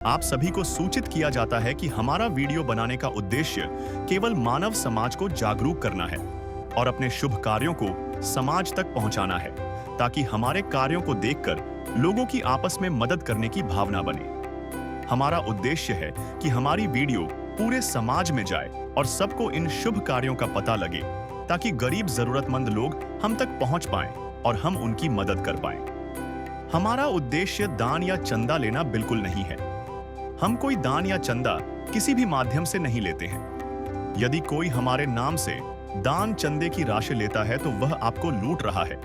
आप सभी को सूचित किया जाता है कि हमारा वीडियो बनाने का उद्देश्य केवल मानव समाज को जागरूक करना है और अपने शुभ कार्यों को समाज तक पहुंचाना है, ताकि हमारे कार्यों को देखकर लोगों की आपस में मदद करने की भावना बने। हमारा उद्देश्य है कि हमारी वीडियो पूरे समाज में जाए और सबको इन शुभ कार्यों का पता लगे, ताकि गरीब जरूरतमंद लोग हम तक पहुंच पाएं और हम उनकी मदद कर पाएं। हमारा उद्देश्य दान या चंदा लेना बिल्कुल नहीं है। हम कोई दान या चंदा किसी भी माध्यम से नहीं लेते हैं। यदि कोई हमारे नाम से दान चंदे की राशि लेता है तो वह आपको लूट रहा है।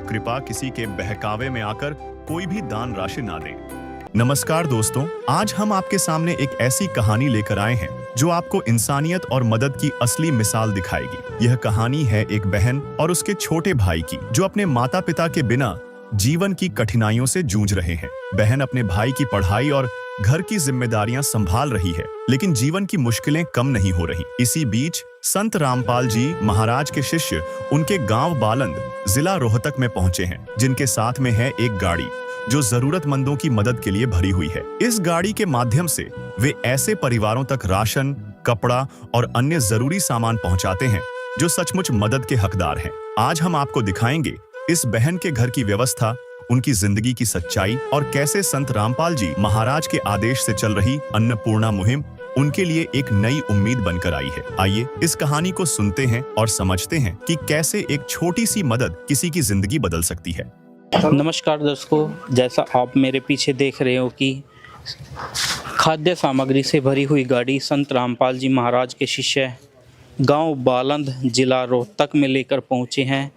कृपया किसी के बहकावे में आकर कोई भी दान राशि ना दें। नमस्कार दोस्तों, आज हम आपके सामने एक ऐसी कहानी लेकर आए हैं जो आपको इंसानियत और मदद की असली मिसाल दिखाएगी। यह कहानी है एक बहन और उसके छोटे भाई की, जो अपने माता पिता के बिना जीवन की कठिनाइयों से जूझ रहे हैं। बहन अपने भाई की पढ़ाई और घर की जिम्मेदारियां संभाल रही है, लेकिन जीवन की मुश्किलें कम नहीं हो रही। इसी बीच संत रामपाल जी महाराज के शिष्य उनके गांव बालंद, जिला रोहतक में पहुंचे हैं, जिनके साथ में है एक गाड़ी जो जरूरतमंदों की मदद के लिए भरी हुई है। इस गाड़ी के माध्यम से वे ऐसे परिवारों तक राशन, कपड़ा और अन्य जरूरी सामान पहुंचाते हैं जो सचमुच मदद के हकदार हैं। आज हम आपको दिखाएंगे इस बहन के घर की व्यवस्था, उनकी जिंदगी की सच्चाई और कैसे संत रामपाल जी महाराज के आदेश से चल रही अन्नपूर्णा मुहिम उनके लिए एक नई उम्मीद बनकर आई है। आइए इस कहानी को सुनते हैं और समझते हैं कि कैसे एक छोटी सी मदद किसी की जिंदगी बदल सकती है। नमस्कार दर्शकों, जैसा आप मेरे पीछे देख रहे हो कि खाद्य सामग्री से भरी हुई गाड़ी संत रामपाल जी महाराज के शिष्य गांव बालंद, जिला रोहतक में लेकर पहुंचे हैं।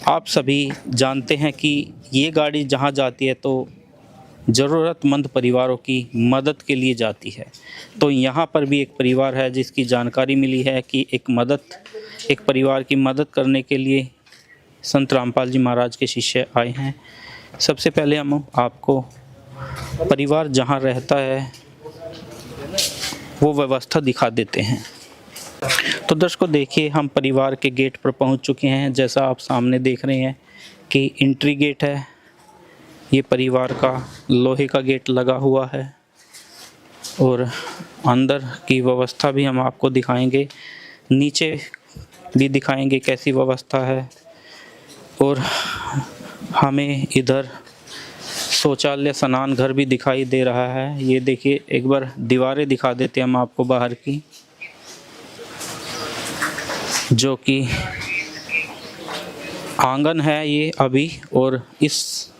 आप सभी जानते हैं कि ये गाड़ी जहां जाती है तो ज़रूरतमंद परिवारों की मदद के लिए जाती है। तो यहाँ पर भी एक परिवार है जिसकी जानकारी मिली है कि एक परिवार की मदद करने के लिए संत रामपाल जी महाराज के शिष्य आए हैं। सबसे पहले हम आपको परिवार जहाँ रहता है वो व्यवस्था दिखा देते हैं। तो दर्शकों देखिए, हम परिवार के गेट पर पहुंच चुके हैं। जैसा आप सामने देख रहे हैं कि एंट्री गेट है, ये परिवार का लोहे का गेट लगा हुआ है और अंदर की व्यवस्था भी हम आपको दिखाएंगे, नीचे भी दिखाएंगे कैसी व्यवस्था है। और हमें इधर शौचालय, स्नान घर भी दिखाई दे रहा है। ये देखिए, एक बार दीवारें दिखा देते हैं हम आपको बाहर की, जो कि आंगन है ये अभी। और इस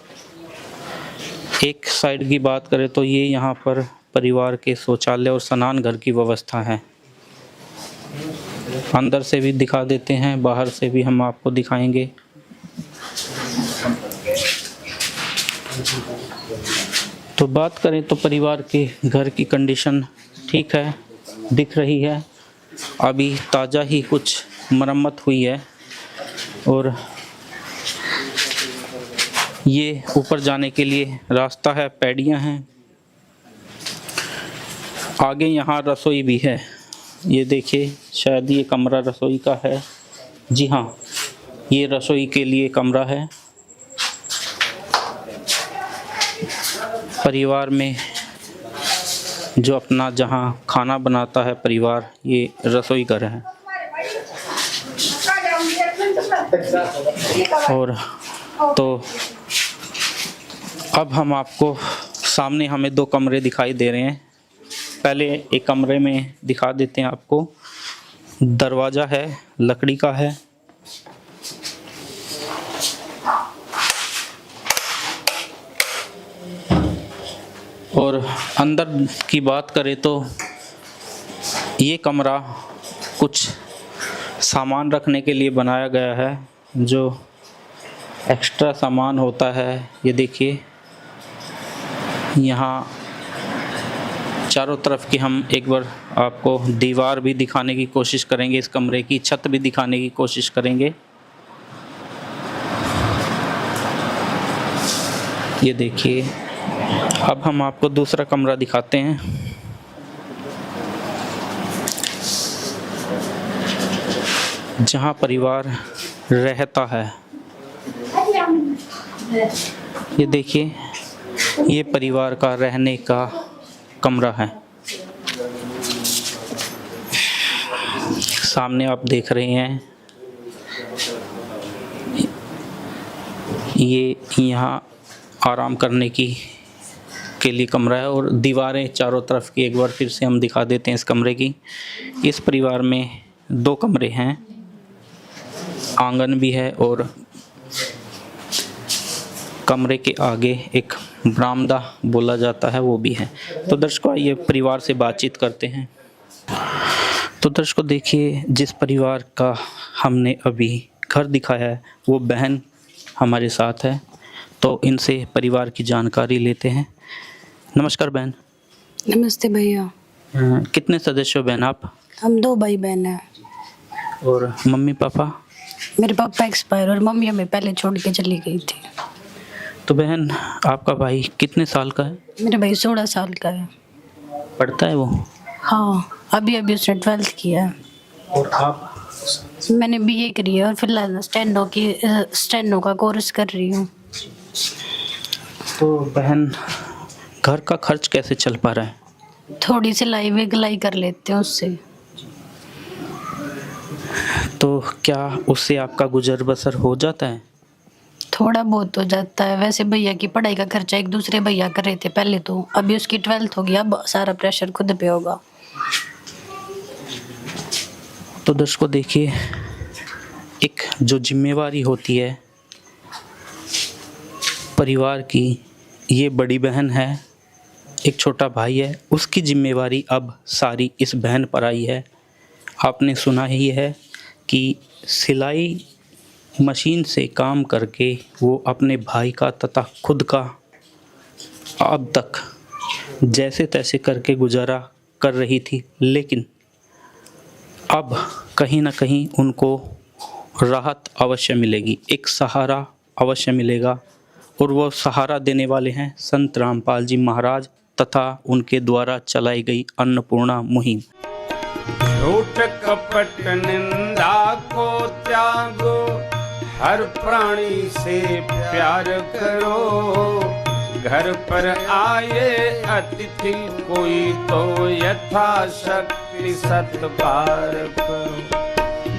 एक साइड की बात करें तो ये यहाँ पर परिवार के शौचालय और स्नान घर की व्यवस्था है। अंदर से भी दिखा देते हैं, बाहर से भी हम आपको दिखाएंगे। तो बात करें तो परिवार के घर की कंडीशन ठीक है, दिख रही है। अभी ताज़ा ही कुछ मरम्मत हुई है और ये ऊपर जाने के लिए रास्ता है, पैड़ियाँ हैं। आगे यहाँ रसोई भी है। ये देखिए, शायद ये कमरा रसोई का है। जी हाँ, ये रसोई के लिए कमरा है। परिवार में जो अपना जहाँ खाना बनाता है परिवार, ये रसोई घर है। और तो अब हम आपको सामने हमें दो कमरे दिखाई दे रहे हैं। पहले एक कमरे में दिखा देते हैं आपको। दरवाज़ा है, लकड़ी का है। और अंदर की बात करें तो ये कमरा कुछ सामान रखने के लिए बनाया गया है, जो एक्स्ट्रा सामान होता है। ये देखिए, यहाँ चारों तरफ की हम एक बार आपको दीवार भी दिखाने की कोशिश करेंगे, इस कमरे की छत भी दिखाने की कोशिश करेंगे। ये देखिए, अब हम आपको दूसरा कमरा दिखाते हैं। जहाँ परिवार रहता है। ये देखिए, ये परिवार का रहने का कमरा है। सामने आप देख रहे हैं ये यहाँ आराम करने के लिए कमरा है और दीवारें चारों तरफ की एक बार फिर से हम दिखा देते हैं इस कमरे की। इस परिवार में 2 कमरे हैं, आंगन भी है और कमरे के आगे एक बरामदा बोला जाता है वो भी है। तो दर्शकों आइए परिवार से बातचीत करते हैं। तो दर्शकों देखिए, जिस परिवार का हमने अभी घर दिखाया है वो बहन हमारे साथ है, तो इनसे परिवार की जानकारी लेते हैं। नमस्कार बहन। नमस्ते भैया। कितने सदस्य हो बहन आप? हम 2 भाई बहन हैं। और मम्मी पापा? मेरे पापा एक्सपायर और मम्मी हमें पहले छोड़ के चली गई थी। तो बहन आपका भाई कितने साल का है? मेरा भाई 16 साल का है। पढ़ता है वो? हाँ, अभी अभी उसने 12th किया है। और आप? मैंने BA करी है और फिलहाल स्टेनो का कोर्स कर रही हूँ। तो बहन घर का खर्च कैसे चल पा रहा है? थोड़ी सिलाई विगलाई कर लेते हैं उससे। तो क्या उससे आपका गुजर बसर हो जाता है? थोड़ा बहुत हो जाता है। वैसे भैया की पढ़ाई का खर्चा एक दूसरे भैया कर रहे थे पहले, तो अभी उसकी 12th हो गई, अब सारा प्रेशर खुद पे होगा। तो दर्शकों देखिए, एक जो जिम्मेवारी होती है परिवार की, ये बड़ी बहन है, एक छोटा भाई है, उसकी जिम्मेवारी अब सारी इस बहन पर आई है। आपने सुना ही है कि सिलाई मशीन से काम करके वो अपने भाई का तथा खुद का अब तक जैसे तैसे करके गुजारा कर रही थी, लेकिन अब कहीं ना कहीं उनको राहत अवश्य मिलेगी, एक सहारा अवश्य मिलेगा। और वो सहारा देने वाले हैं संत रामपाल जी महाराज तथा उनके द्वारा चलाई गई अन्नपूर्णा मुहिम। झूठ कपट निंदा को त्यागो, हर प्राणी से प्यार करो। घर पर आए अतिथि कोई तो यथाशक्ति सत्कार करो।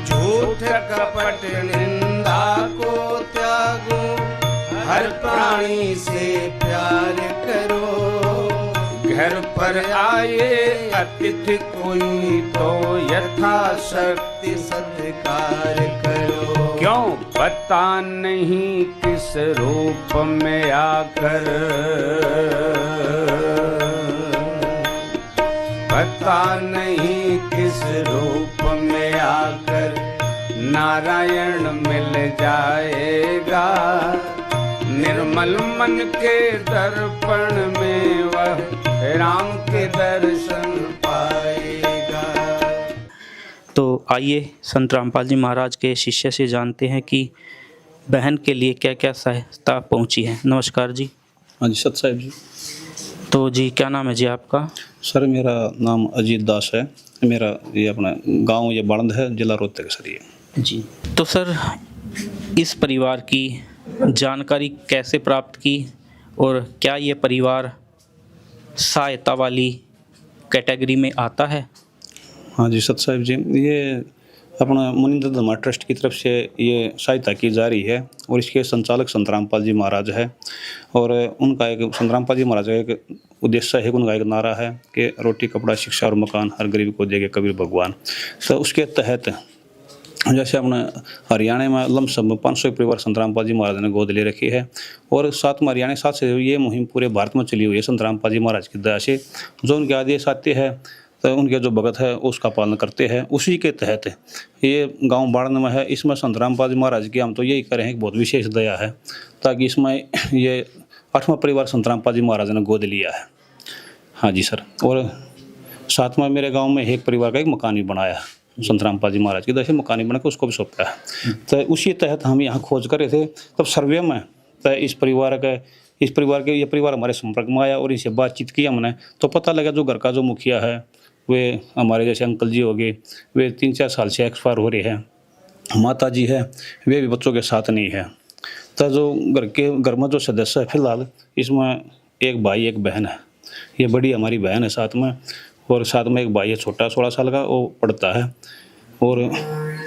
झूठ कपट निंदा को त्यागो, हर प्राणी से प्यार करो। घर पर आए अतिथि कोई तो यथाशक्ति सत्कार करो। क्यों पता नहीं किस रूप में आकर, पता नहीं किस रूप में आकर नारायण मिल जाएगा। निर्मल मन के दर्पण में वह राम के दर्शन पाएगा। तो आइए संत रामपाल जी महाराज के शिष्य से जानते हैं कि बहन के लिए क्या क्या सहायता पहुंची है। नमस्कार जी। हाँ जी, सत साहिब जी। तो जी क्या नाम है जी आपका? सर मेरा नाम अजीत दास है। मेरा ये अपना गांव ये बालंद है, जिला रोहतक सर ये जी। तो सर इस परिवार की जानकारी कैसे प्राप्त की और क्या ये परिवार सहायता वाली कैटेगरी में आता है? हाँ जी, सत साहिब जी, ये अपना मुनिंद्र धर्मा ट्रस्ट की तरफ से ये सहायता की जा रही है और इसके संचालक संत रामपाल जी महाराज है। और उनका एक संत रामपाल जी महाराज का एक उद्देश्य है, उनका एक नारा है कि रोटी कपड़ा शिक्षा और मकान हर गरीब को देंगे कबीर भगवान। तो उसके तहत जैसे अपने हरियाणा में लमसम 500 परिवार संत रामपाल जी महाराज ने गोद ले रखी है और साथ में हरियाणा साथ से ये मुहिम पूरे भारत में चली हुई है संत रामपाल जी महाराज की दया से। जो उनके आदेश आते हैं तो उनके जो भगत है उसका पालन करते हैं। उसी के तहत ये गांव बाड़न में है, इसमें संत रामपाल जी महाराज की हम तो यही करें हैं कि बहुत विशेष दया है, ताकि इसमें ये 8वां परिवार संत रामपाल जी महाराज ने गोद लिया है। हाँ जी सर। और साथ में मेरे गाँव में एक परिवार का एक मकान भी बनाया है संत रामपाल जी महाराज की दया से, मकान बना के उसको भी सौंपा है। तो उसी तहत हम यहाँ खोज कर रहे थे, तब सर्वे में तो इस परिवार के ये परिवार हमारे संपर्क में आया और इनसे बातचीत की हमने, तो पता लगा जो घर का जो मुखिया है वे हमारे जैसे अंकल जी हो गए, वे 3-4 साल से एक्सपायर हो रहे हैं। माता जी है वे भी बच्चों के साथ नहीं है। तो जो घर में जो सदस्य है फिलहाल इसमें एक भाई एक बहन है। ये बड़ी हमारी बहन है साथ में, और साथ में एक भाई है छोटा 16 साल का, वो पढ़ता है। और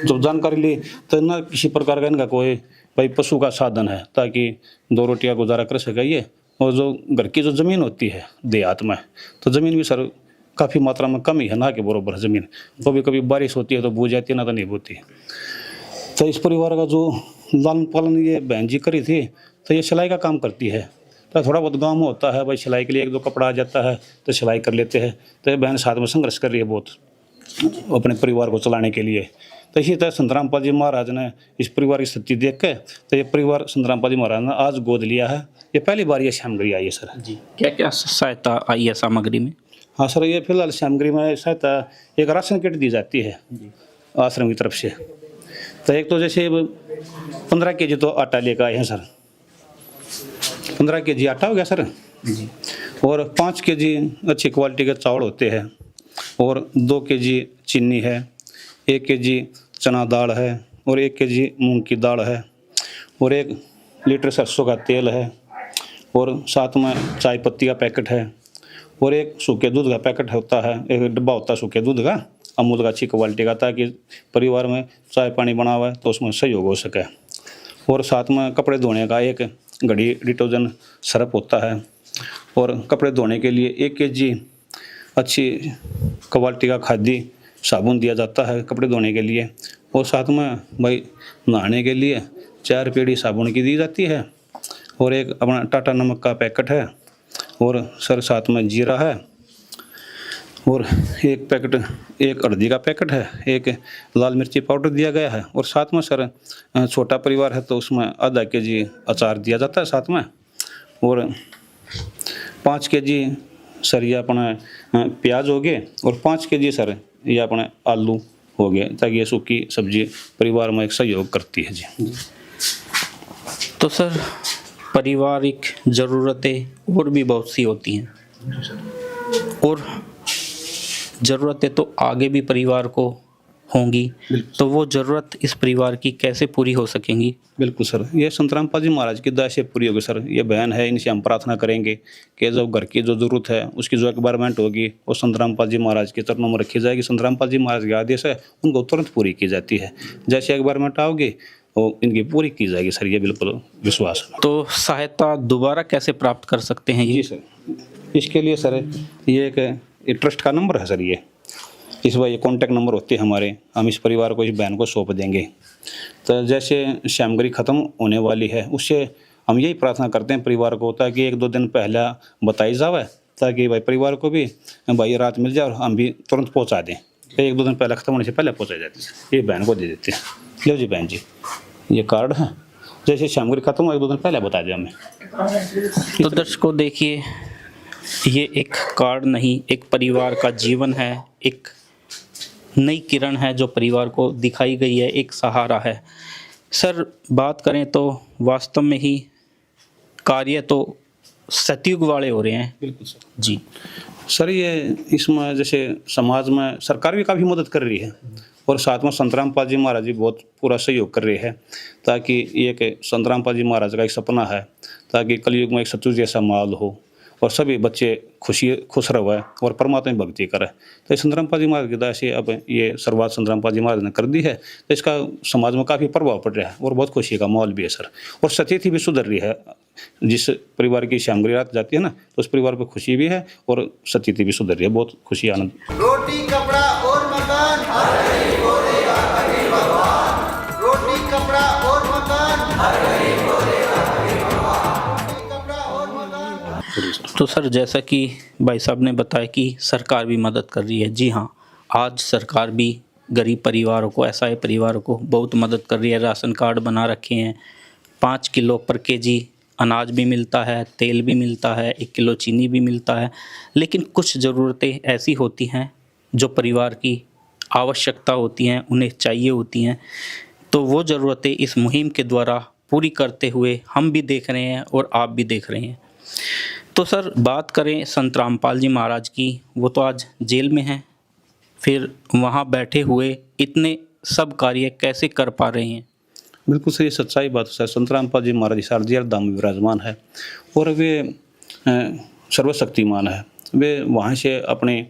जब जानकारी ली तो ना किसी प्रकार का इनका कोई भाई पशु का साधन है ताकि 2 रोटियां गुजारा कर सके ये। और जो घर की जो ज़मीन होती है देहात में, तो ज़मीन भी सर काफ़ी मात्रा में कम ही है, ना के बराबर ज़मीन। कभी कभी बारिश होती है तो बूझ जाती है, ना तो नहीं बोती। तो इस परिवार का जो लालन पालन ये बहन जी करी थी, तो ये सिलाई का काम करती है। तो थोड़ा बहुत गाँव में होता है भाई सिलाई के लिए 1-2 कपड़ा आ जाता है तो सिलाई कर लेते हैं। तो ये बहन साथ में संघर्ष कर रही है बहुत अपने परिवार को चलाने के लिए। तो इसी तरह संत रामपाल जी महाराज ने इस परिवार की स्थिति देख के, तो ये परिवार संत रामपाल जी महाराज ने आज गोद लिया है। ये पहली बार ये श्यामगिरी आई है सर जी। क्या क्या सहायता आई है सामग्री में? हाँ सर, ये फिलहाल श्यामगिरी में सहायता एक राशन किट दी जाती है आश्रम की तरफ से। तो एक तो जैसे 15 kg तो आटा लेकर आए हैं सर, 15 kg आटा हो गया सर जी। और 5 kg अच्छी क्वालिटी के चावल होते हैं, और 2 kg चीनी है, 1 kg चना दाल है, और 1 kg मूंग की दाल है, और 1 लीटर सरसों का तेल है, और साथ में चाय पत्ती का पैकेट है, और 1 सूखे दूध का पैकेट होता है, 1 डब्बा होता है सूखे दूध का, अमूल का अच्छी क्वालिटी का, ताकि परिवार में चाय पानी बना हुआ है तो उसमें सहयोग हो सके। और साथ में कपड़े धोने का 1 घड़ी डिटर्जेंट सर्फ होता है, और कपड़े धोने के लिए 1 kg अच्छी क्वालिटी का खादी साबुन दिया जाता है कपड़े धोने के लिए। और साथ में भाई नहाने के लिए 4 पेड़ी साबुन की दी जाती है, और 1 अपना टाटा नमक का पैकेट है, और सर साथ में जीरा है, और 1 पैकेट 1 हल्दी का पैकेट है, 1 लाल मिर्ची पाउडर दिया गया है। और साथ में सर छोटा परिवार है तो उसमें आधा kg अचार दिया जाता है साथ में, और 5 kg सर ये अपना प्याज हो गए, और 5 kg सर ये अपने आलू हो गए, ताकि ये सूखी सब्जी परिवार में एक सहयोग करती है जी। तो सर पारिवारिक ज़रूरतें और भी बहुत सी होती हैं, और ज़रूरतें तो आगे भी परिवार को होंगी, तो वो ज़रूरत इस परिवार की कैसे पूरी हो सकेंगी? बिल्कुल सर, ये संत रामपाल जी महाराज की दया से पूरी होगी सर। ये बहन है, इनसे हम प्रार्थना करेंगे कि जो घर की जो ज़रूरत है उसकी जो रिक्वायरमेंट होगी वो संत रामपाल जी महाराज के चरणों में रखी जाएगी। संत रामपाल जी महाराज के आदेश है उनको तुरंत पूरी की जाती है। जैसे रिक्वायरमेंट आओगी वो इनकी पूरी की जाएगी सर, ये बिल्कुल विश्वास है। तो सहायता दोबारा कैसे प्राप्त कर सकते हैं ये? जी सर, इसके लिए सर ये एक ट्रस्ट का नंबर है सर, ये इस बार ये कॉन्टैक्ट नंबर होते हैं हमारे, हम इस परिवार को इस बहन को सौंप देंगे। तो जैसे श्यामगिरी ख़त्म होने वाली है उससे हम यही प्रार्थना करते हैं परिवार को, ताकि 1-2 दिन पहले बताई जाए, ताकि भाई परिवार को भी भाई रात मिल जाए और हम भी तुरंत पहुंचा दें। 1-2 दिन पहले ख़त्म होने से पहले पहुंचाई जाती है, ये बहन को दे देते हैं। लो जी बहन जी, ये कार्ड है, जैसे श्यामगिरी ख़त्म हो 1-2 दिन पहले बता दें हमें। तो दर्शकों देखिए, ये एक कार्ड नहीं, एक परिवार का जीवन है, एक नई किरण है जो परिवार को दिखाई गई है, एक सहारा है। सर बात करें तो वास्तव में ही कार्य तो सतयुग वाले हो रहे हैं। बिल्कुल सर जी सर, ये इसमें जैसे समाज में सरकार भी काफ़ी मदद कर रही है, और साथ में संत रामपाल जी महाराज जी बहुत पूरा सहयोग कर रहे हैं, ताकि ये कि संत रामपाल जी महाराज का एक सपना है ताकि कलयुग में एक सतयुग जैसा माहौल हो और सभी बच्चे खुश रहे और परमात्मा में भक्ति करें। तो संत रामपाल जी महाराज की दया से अब ये शुरुआत संत रामपाल जी महाराज ने कर दी है, तो इसका समाज में काफ़ी प्रभाव पड़ रहा है और बहुत खुशी का माहौल भी है सर। और स्थिति भी सुधर रही है, जिस परिवार की श्यामगिरी रात जाती है ना, तो उस परिवार पर खुशी भी है और स्थिति भी सुधर रही है, बहुत खुशी आनंद। रोटी कपड़ा और मकान, रोटी कपड़ा और मकान, तो सर जैसा कि भाई साहब ने बताया कि सरकार भी मदद कर रही है, जी हाँ, आज सरकार भी गरीब परिवारों को, असहाय परिवारों को बहुत मदद कर रही है। राशन कार्ड बना रखे हैं, 5 किलो पर केजी अनाज भी मिलता है, तेल भी मिलता है, 1 किलो चीनी भी मिलता है। लेकिन कुछ ज़रूरतें ऐसी होती हैं जो परिवार की आवश्यकता होती हैं, उन्हें चाहिए होती हैं, तो वो ज़रूरतें इस मुहिम के द्वारा पूरी करते हुए हम भी देख रहे हैं और आप भी देख रहे हैं। तो सर बात करें संत रामपाल जी महाराज की, वो तो आज जेल में हैं, फिर वहाँ बैठे हुए इतने सब कार्य कैसे कर पा रहे हैं? बिल्कुल सही सच्चाई बात है सर। संत रामपाल जी महाराज शारदीय धाम में विराजमान है और वे सर्वशक्तिमान है वे वहाँ से अपने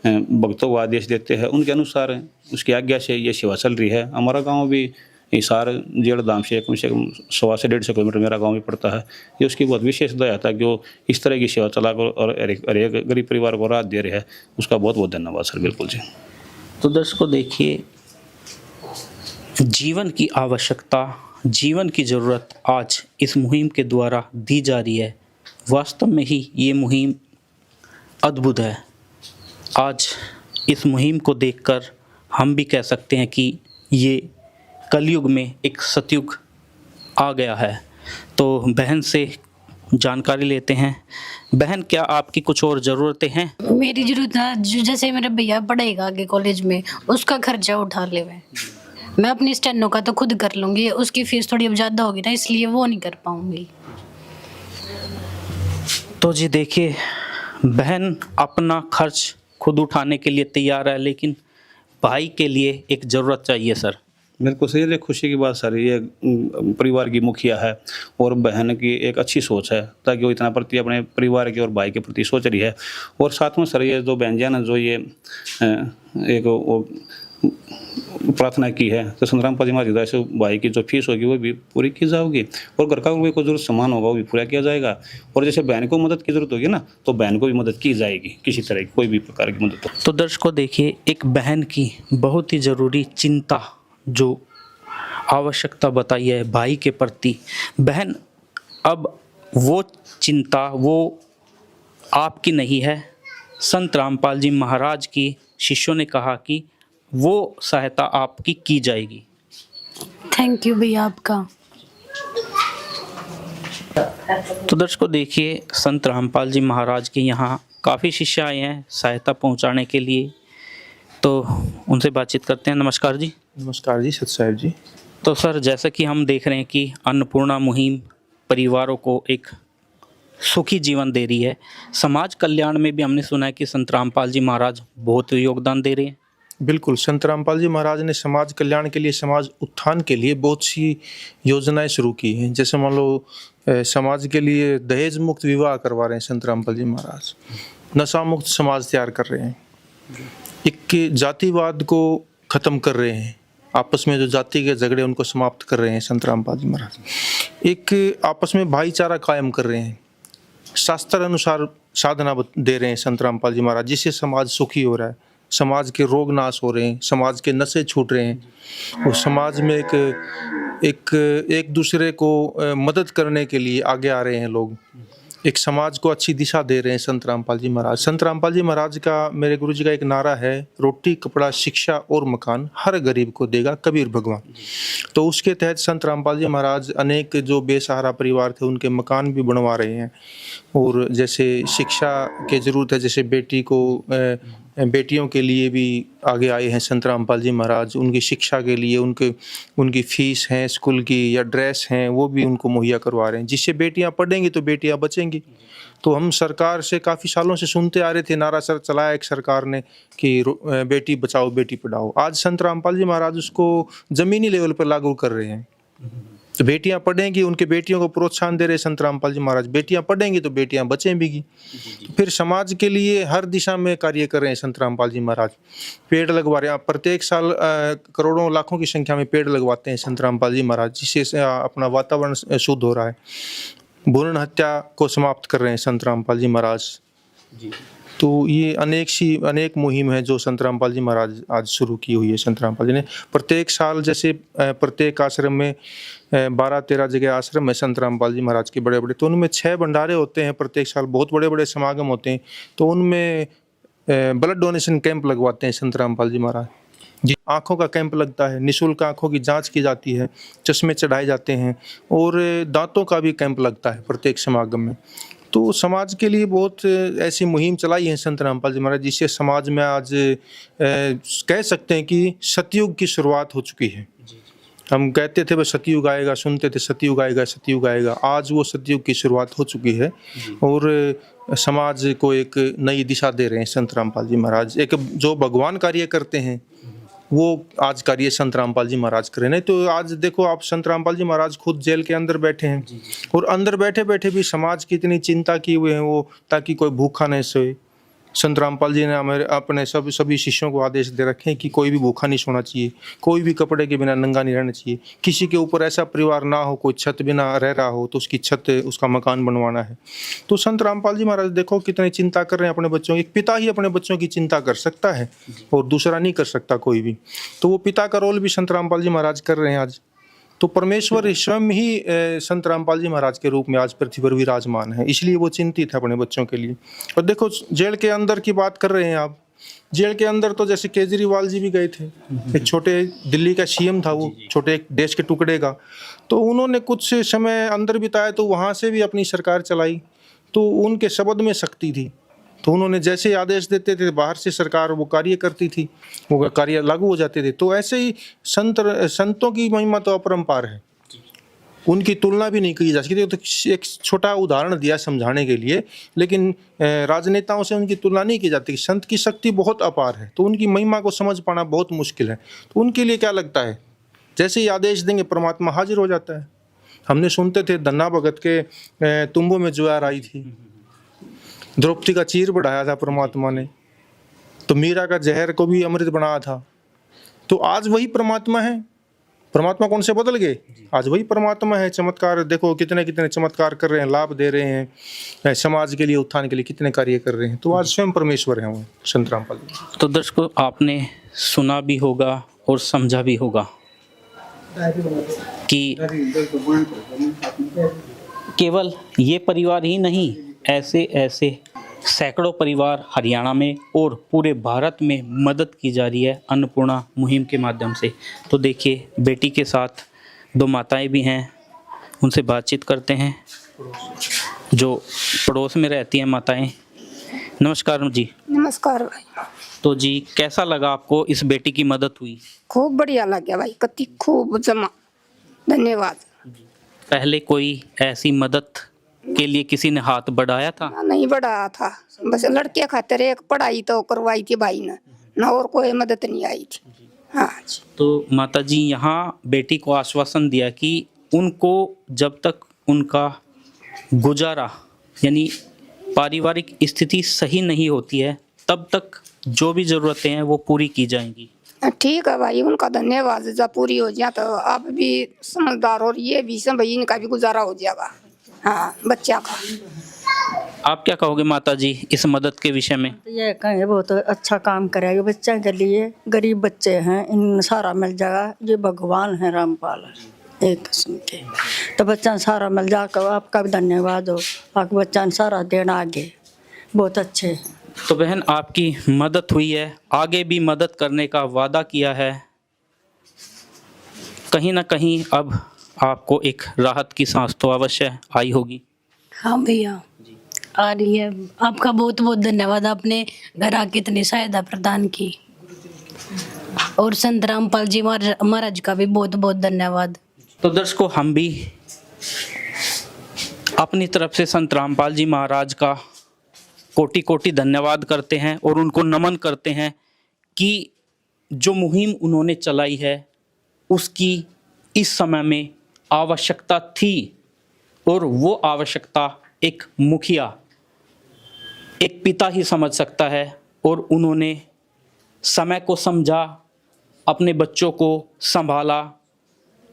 भक्तों को आदेश देते हैं, उनके अनुसार उसकी आज्ञा से ये सेवा चल रही है। हमारा गांव भी हिसार जेड़ धाम से कम 100 से 150 किलोमीटर मेरा गांव भी पड़ता है। ये उसकी बहुत विशेष दया था कि वो इस तरह की सेवा चलाकर और हर एक गरीब परिवार को राहत दे रहे हैं, उसका बहुत बहुत धन्यवाद सर। बिल्कुल जी। तो दर्शकों देखिए, जीवन की आवश्यकता, जीवन की ज़रूरत आज इस मुहिम के द्वारा दी जा रही है। वास्तव में ही ये मुहिम अद्भुत है। आज इस मुहिम को देखकर हम भी कह सकते हैं कि ये कलयुग में एक सतयुग आ गया है। तो बहन से जानकारी लेते हैं। बहन, क्या आपकी कुछ और ज़रूरतें हैं? मेरी जरूरत है जैसे मेरे भैया पढ़ेगा आगे कॉलेज में, उसका खर्चा उठा ले मैं अपनी स्टेनो का तो खुद कर लूँगी, उसकी फीस थोड़ी अब ज़्यादा होगी ना, इसलिए वो नहीं कर पाऊँगी। तो जी देखिए, बहन अपना खर्च खुद उठाने के लिए तैयार है, लेकिन भाई के लिए एक ज़रूरत चाहिए सर। बिल्कुल सही है। खुशी की बात सर, ये परिवार की मुखिया है और बहन की एक अच्छी सोच है, ताकि वो इतना प्रति अपने परिवार के और भाई के प्रति सोच रही है। और साथ में सर ये जो बहन जान जो ये एक वो प्रार्थना की है, तो संतराम पाल जी महाराज से भाई की जो फीस होगी वो भी पूरी की जाएगी और घर का को जरूरत सामान होगा वो भी पूरा किया जाएगा। और जैसे बहन को मदद की जरूरत होगी ना, तो बहन को भी मदद की जाएगी, किसी तरह की कोई भी प्रकार की मदद हो। तो दर्शकों देखिए, एक बहन की बहुत ही ज़रूरी चिंता, जो आवश्यकता बताई है भाई के प्रति, बहन अब वो चिंता वो आपकी नहीं है, संत रामपाल जी महाराज की शिष्यों ने कहा कि वो सहायता आपकी की जाएगी। थैंक यू भैया आपका। तो दर्शकों देखिए, संत रामपाल जी महाराज के यहाँ काफ़ी शिष्य आए हैं सहायता पहुँचाने के लिए, तो उनसे बातचीत करते हैं। नमस्कार जी। नमस्कार जी, सत साहिब जी। तो सर, जैसा कि हम देख रहे हैं कि अन्नपूर्णा मुहिम परिवारों को एक सुखी जीवन दे रही है, समाज कल्याण में भी हमने सुना है कि संत रामपाल जी महाराज बहुत योगदान दे रहे हैं। बिल्कुल, संत रामपाल जी महाराज ने समाज कल्याण के लिए, समाज उत्थान के लिए बहुत सी योजनाएं शुरू की हैं। जैसे मान लो समाज के लिए दहेज मुक्त विवाह करवा रहे हैं संत रामपाल जी महाराज, नशा मुक्त समाज तैयार कर रहे हैं, एक जातिवाद को ख़त्म कर रहे हैं, आपस में जो जाति के झगड़े उनको समाप्त कर रहे हैं संत रामपाल जी महाराज, एक आपस में भाईचारा कायम कर रहे हैं, शास्त्र अनुसार साधना दे रहे हैं संत रामपाल जी महाराज, जिससे समाज सुखी हो रहा है, समाज के रोग नाश हो रहे हैं, समाज के नशे छूट रहे हैं और समाज में एक दूसरे को मदद करने के लिए आगे आ रहे हैं लोग, एक समाज को अच्छी दिशा दे रहे हैं संत रामपाल जी महाराज। संत रामपाल जी महाराज का, मेरे गुरु जी का एक नारा है, रोटी कपड़ा शिक्षा और मकान हर गरीब को देगा कबीर भगवान। तो उसके तहत संत रामपाल जी महाराज अनेक जो बेसहारा परिवार थे उनके मकान भी बनवा रहे हैं। और जैसे शिक्षा की ज़रूरत है, जैसे बेटियों के लिए भी आगे आए हैं संत रामपाल जी महाराज, उनकी शिक्षा के लिए उनकी फ़ीस है स्कूल की या ड्रेस हैं वो भी उनको मुहैया करवा रहे हैं, जिससे बेटियां पढ़ेंगी तो बेटियां बचेंगी। तो हम सरकार से काफ़ी सालों से सुनते आ रहे थे, नारा सर चलाया एक सरकार ने कि बेटी बचाओ बेटी पढ़ाओ। आज संत रामपाल जी महाराज उसको ज़मीनी लेवल पर लागू कर रहे हैं। तो बेटियां पढ़ेंगी, उनके बेटियों को प्रोत्साहन दे रहे संत रामपाल जी महाराज, बेटियां पढ़ेंगी तो बेटियां बचेंगी। तो फिर समाज के लिए हर दिशा में कार्य कर रहे हैं संत रामपाल जी महाराज। पेड़ लगवा रहे हैं, प्रत्येक साल करोड़ों लाखों की संख्या में पेड़ लगवाते हैं संत रामपाल जी महाराज, जिससे अपना वातावरण शुद्ध हो रहा है। भ्रूण हत्या को समाप्त कर रहे हैं संत रामपाल जी महाराज जी। तो ये अनेक मुहिम है जो संत रामपाल जी महाराज आज शुरू की हुई है। संत रामपाल जी ने प्रत्येक साल, जैसे प्रत्येक आश्रम में 12-13 जगह आश्रम है संत रामपाल जी महाराज के बड़े बड़े, तो उनमें 6 भंडारे होते हैं प्रत्येक साल, बहुत बड़े बड़े समागम होते हैं। तो उनमें ब्लड डोनेशन कैंप लगवाते हैं संत रामपाल जी महाराज जी। आँखों का कैंप लगता है, निःशुल्क आँखों की जांच की जाती है, चश्मे चढ़ाए जाते हैं और दांतों का भी कैंप लगता है प्रत्येक समागम में। तो समाज के लिए बहुत ऐसी मुहिम चलाई है संत रामपाल जी महाराज, जिससे समाज में आज कह सकते हैं कि सतयुग की शुरुआत हो चुकी है। हम कहते थे बस सतयुग आएगा, सुनते थे सतयुग आएगा सतयुग आएगा, आज वो सतयुग की शुरुआत हो चुकी है और समाज को एक नई दिशा दे रहे हैं संत रामपाल जी महाराज। एक जो भगवान कार्य करते हैं वो आज कार्य संत रामपाल जी महाराज कर रहे हैं। तो आज देखो आप, संत रामपाल जी महाराज खुद जेल के अंदर बैठे हैं और अंदर बैठे बैठे भी समाज की इतनी चिंता की हुए हैं वो, ताकि कोई भूखा नहीं सोए, संत रामपाल जी ने हमारे अपने सभी शिष्यों को आदेश दे रखे हैं कि कोई भी भूखा नहीं सोना चाहिए, कोई भी कपड़े के बिना नंगा नहीं रहना चाहिए, किसी के ऊपर ऐसा परिवार ना हो कोई छत बिना रह रहा हो तो उसकी छत, उसका मकान बनवाना है। तो संत रामपाल जी महाराज देखो कितनी चिंता कर रहे हैं अपने बच्चों की। एक पिता ही अपने बच्चों की चिंता कर सकता है और दूसरा नहीं कर सकता कोई भी। तो वो पिता का रोल भी संत रामपाल जी महाराज कर रहे हैं आज। तो परमेश्वर स्वयं ही संत रामपाल जी महाराज के रूप में आज पृथ्वी पर विराजमान है, इसलिए वो चिंतित है अपने बच्चों के लिए। और देखो जेल के अंदर की बात कर रहे हैं आप, जेल के अंदर तो जैसे केजरीवाल जी भी गए थे, एक छोटे दिल्ली का सीएम था वो, छोटे एक देश के टुकड़े का, तो उन्होंने कुछ समय अंदर बिताया तो वहाँ से भी अपनी सरकार चलाई। तो उनके शब्द में शक्ति थी, तो उन्होंने जैसे आदेश देते थे बाहर से सरकार वो कार्य करती थी, वो कार्य लागू हो जाते थे। तो ऐसे ही संतों की महिमा तो अपरंपार है, उनकी तुलना भी नहीं की जा सकती। तो एक छोटा उदाहरण दिया समझाने के लिए, लेकिन राजनेताओं से उनकी तुलना नहीं की जाती। संत की शक्ति बहुत अपार है, तो उनकी महिमा को समझ पाना बहुत मुश्किल है। तो उनके लिए क्या लगता है, जैसे ही आदेश देंगे परमात्मा हाजिर हो जाता है। हमने सुनते थे धन्ना भगत के तुम्बों में ज्वार आई थी, द्रौपदी का चीर बढ़ाया था परमात्मा ने, तो मीरा का जहर को भी अमृत बनाया था। तो आज वही परमात्मा है। परमात्मा कौन से बदल गए, आज वही परमात्मा है। चमत्कार देखो कितने कितने चमत्कार कर रहे हैं, लाभ दे रहे हैं, समाज के लिए उत्थान के लिए कितने कार्य कर रहे हैं। तो आज स्वयं परमेश्वर हैं वो संत रामपाल जी। तो दर्शकों, आपने सुना भी होगा और समझा भी होगा कि केवल ये परिवार ही नहीं, ऐसे ऐसे सैकड़ों परिवार हरियाणा में और पूरे भारत में मदद की जा रही है अन्नपूर्णा मुहिम के माध्यम से। तो देखिए, बेटी के साथ दो माताएं भी हैं, उनसे बातचीत करते हैं, जो पड़ोस में रहती हैं माताएं। नमस्कार जी। नमस्कार भाई। तो जी, कैसा लगा आपको इस बेटी की मदद हुई? खूब बढ़िया लग गया भाई, कति खूब जमा, धन्यवाद। पहले कोई ऐसी मदद के लिए किसी ने हाथ बढ़ाया था? नहीं बढ़ाया था, बस लड़के खातिर एक पढ़ाई तो करवाई थी भाई ने, ना और कोई मदद नहीं आई थी। हाँ जी। तो माता जी यहाँ बेटी को आश्वासन दिया कि उनको जब तक उनका गुजारा यानी पारिवारिक स्थिति सही नहीं होती है तब तक जो भी ज़रूरतें हैं वो पूरी की जाएंगी। ठीक है भाई, उनका धन्यवाद। जब पूरी हो जाए तो आप भी समझदार और ये भी सब भाई, इनका भी गुजारा हो जाएगा। हाँ, बच्चा का। आप क्या कहोगे माता जी इस मदद के विषय में? ये कहें बहुत अच्छा काम करेगा बच्चा के लिए, गरीब बच्चे हैं, इन सारा मिल जाएगा। ये भगवान है रामपाल एक किस्म के, तो बच्चा सारा मिल जाकर आपका भी धन्यवाद हो, आपके बच्चा सारा देना आगे, बहुत अच्छे हैं। तो बहन, आपकी मदद हुई है, आगे भी मदद करने का वादा किया है, कहीं ना कहीं अब आपको एक राहत की सांस तो अवश्य आई होगी। हाँ भैया, आ रही है। आपका बहुत बहुत धन्यवाद, आपने घर आके इतनी सहायता प्रदान की। और संत रामपाल जी महाराज का भी बहुत बहुत धन्यवाद। तो दर्शकों, हम भी अपनी तरफ से संत रामपाल जी महाराज का कोटि कोटि धन्यवाद करते हैं और उनको नमन करते हैं कि जो मुहिम उन्होंने चलाई है उसकी इस समय में आवश्यकता थी, और वो आवश्यकता एक मुखिया, एक पिता ही समझ सकता है। और उन्होंने समय को समझा, अपने बच्चों को संभाला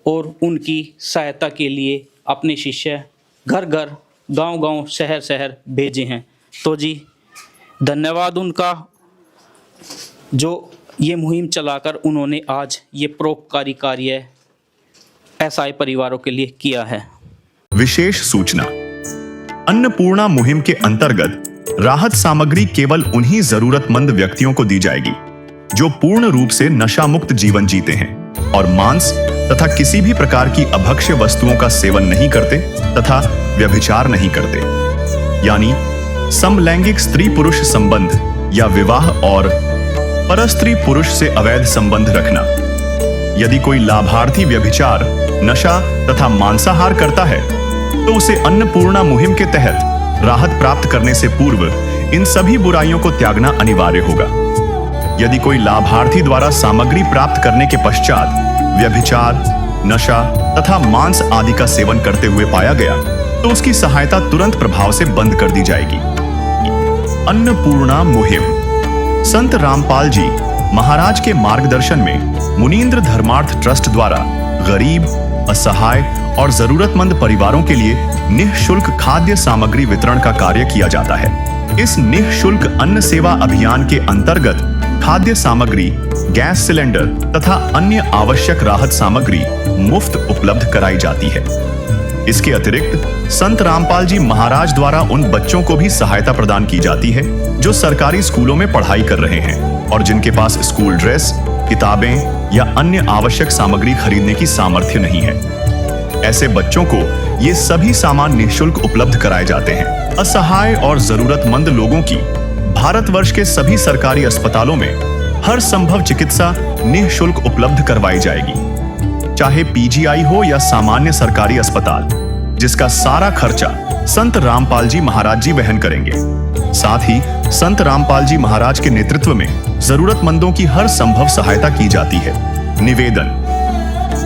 और उनकी सहायता के लिए अपने शिष्य घर घर, गांव गांव, शहर शहर भेजे हैं। तो जी, धन्यवाद उनका, जो ये मुहिम चलाकर उन्होंने आज ये परोपकारी कार्य असहाय परिवारों के लिए किया है। विशेष सूचना, अन्नपूर्णा मुहिम के अंतर्गत राहत सामग्री केवल उन्हीं जरूरतमंद व्यक्तियों को दी जाएगी जो पूर्ण रूप से नशा मुक्त जीवन जीते हैं और मांस तथा किसी भी प्रकार की अभक्ष्य वस्तुओं का सेवन नहीं करते तथा व्यभिचार नहीं करते, यानी समलैंगिक स्त्री पुरुष संबंध या विवाह और परस्त्री पुरुष से अवैध संबंध रखना। यदि कोई लाभार्थी व्यभिचार, नशा तथा मांसाहार करता है तो उसे अन्नपूर्णा मुहिम के तहत राहत प्राप्त करने से पूर्व इन सभी बुराइयों को त्यागना अनिवार्य होगा। यदि कोई लाभार्थी द्वारा सामग्री प्राप्त करने के पश्चात व्यभिचार, नशा तथा मांस आदि का सेवन करते हुए पाया गया तो उसकी सहायता तुरंत प्रभाव से बंद कर दी जाएगी। अन्नपूर्णा मुहिम। संत रामपाल जी महाराज के मार्गदर्शन में मुनींद्र धर्मार्थ ट्रस्ट द्वारा गरीब, असहाय और जरूरतमंद परिवारों के लिए निःशुल्क खाद्य सामग्री वितरण का कार्य किया जाता है। इस निःशुल्क अन्न सेवा अभियान के अंतर्गत खाद्य सामग्री, गैस सिलेंडर तथा अन्य आवश्यक राहत सामग्री मुफ्त उपलब्ध कराई जाती है। इसके अतिरिक्त संत रामपाल जी महाराज द्वारा उन बच्चों को भी सहायता प्रदान की जाती है जो सरकारी स्कूलों में पढ़ाई कर रहे हैं और जिनके पास स्कूल ड्रेस, किताबें या अन्य आवश्यक सामग्री खरीदने की सामर्थ्य नहीं है। ऐसे बच्चों को ये सभी सामान निःशुल्क उपलब्ध कराए जाते हैं। असहाय और जरूरतमंद लोगों की भारतवर्ष के सभी सरकारी अस्पतालों में हर संभव चिकित्सा निःशुल्क उपलब्ध करवाई जाएगी, चाहे पीजीआई हो या सामान्य सरकारी अस्पताल, जिसका सारा खर्चा संत रामपाल जी महाराज जी वहन करेंगे। साथ ही संत रामपाल जी महाराज के नेतृत्व में जरूरतमंदों की हर संभव सहायता की जाती है। निवेदन: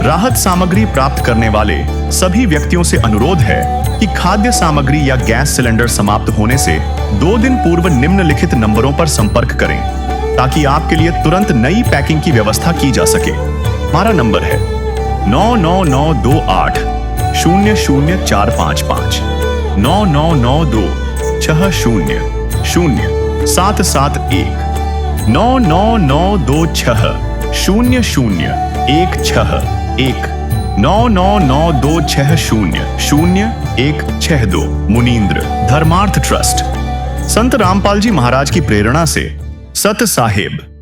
राहत सामग्री प्राप्त करने वाले सभी व्यक्तियों से अनुरोध है कि खाद्य सामग्री या गैस सिलेंडर समाप्त होने से 2 दिन पूर्व निम्नलिखित नंबरों पर संपर्क करें ताकि आपके लिए तुरंत नई पैकिंग की व्यवस्था की जा सके। हमारा नंबर है 99928 00455 9992 60 0771 99926 0016 99926000162 मुनींद्र धर्मार्थ ट्रस्ट। संत रामपाल जी महाराज की प्रेरणा से सत साहेब।